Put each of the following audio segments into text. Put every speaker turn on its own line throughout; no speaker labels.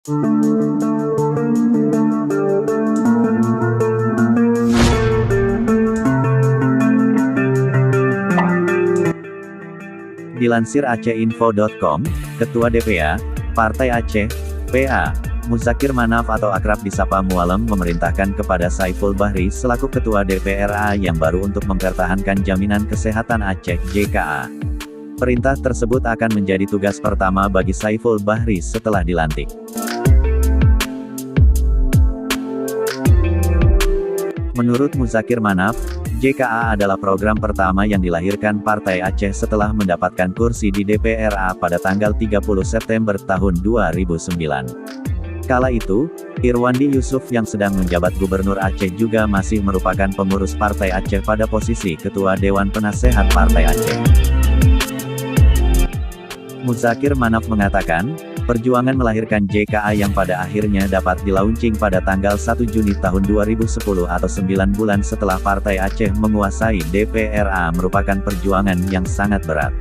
Dilansir aceh-info.com, Ketua DPA, Partai Aceh, PA, Muzakir Manaf atau akrab disapa Mualem memerintahkan kepada Saiful Bahri selaku Ketua DPRA yang baru untuk mempertahankan Jaminan Kesehatan Aceh (JKA). Perintah tersebut akan menjadi tugas pertama bagi Saiful Bahri setelah dilantik. Menurut Muzakir Manaf, JKA adalah program pertama yang dilahirkan Partai Aceh setelah mendapatkan kursi di DPRA pada tanggal 30 September tahun 2009. Kala itu, Irwandi Yusuf yang sedang menjabat Gubernur Aceh juga masih merupakan pengurus Partai Aceh pada posisi Ketua Dewan Penasehat Partai Aceh. Muzakir Manaf mengatakan, perjuangan melahirkan JKA yang pada akhirnya dapat dilaunching pada tanggal 1 Juni tahun 2010 atau 9 bulan setelah Partai Aceh menguasai DPRA merupakan perjuangan yang sangat berat.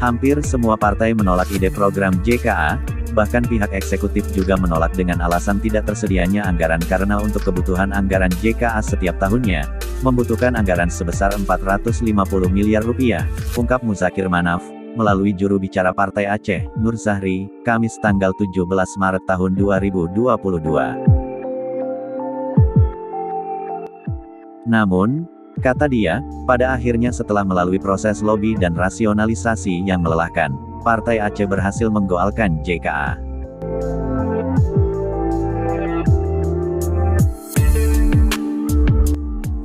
Hampir semua partai menolak ide program JKA, bahkan pihak eksekutif juga menolak dengan alasan tidak tersedianya anggaran karena untuk kebutuhan anggaran JKA setiap tahunnya, membutuhkan anggaran sebesar 450 miliar rupiah, ungkap Muzakir Manaf, melalui juru bicara Partai Aceh, Nur Zahri, Kamis tanggal 17 Maret tahun 2022. Namun, kata dia, pada akhirnya setelah melalui proses lobi dan rasionalisasi yang melelahkan, Partai Aceh berhasil menggoalkan JKA.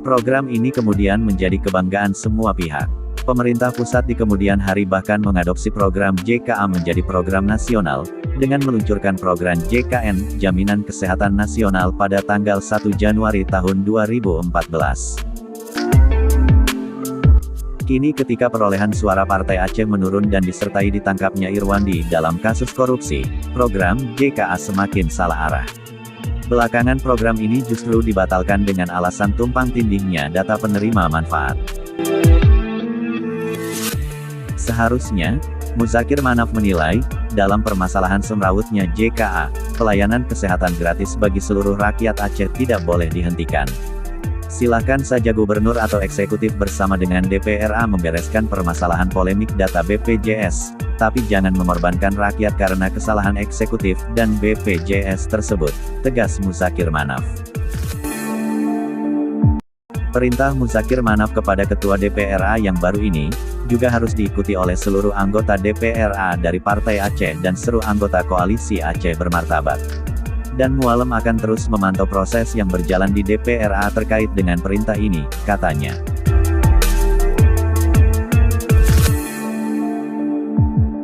Program ini kemudian menjadi kebanggaan semua pihak. Pemerintah pusat di kemudian hari bahkan mengadopsi program JKA menjadi program nasional, dengan meluncurkan program JKN, Jaminan Kesehatan Nasional pada tanggal 1 Januari tahun 2014. Kini ketika perolehan suara Partai Aceh menurun dan disertai ditangkapnya Irwandi dalam kasus korupsi, program JKA semakin salah arah. Belakangan program ini justru dibatalkan dengan alasan tumpang tindihnya data penerima manfaat. Seharusnya, Muzakir Manaf menilai, dalam permasalahan semrawutnya JKA, pelayanan kesehatan gratis bagi seluruh rakyat Aceh tidak boleh dihentikan. Silakan saja gubernur atau eksekutif bersama dengan DPRA membereskan permasalahan polemik data BPJS, tapi jangan mengorbankan rakyat karena kesalahan eksekutif dan BPJS tersebut, tegas Muzakir Manaf. Perintah Muzakir Manaf kepada Ketua DPRA yang baru ini, juga harus diikuti oleh seluruh anggota DPRA dari Partai Aceh dan seluruh anggota Koalisi Aceh Bermartabat. Dan Mualem akan terus memantau proses yang berjalan di DPRA terkait dengan perintah ini, katanya.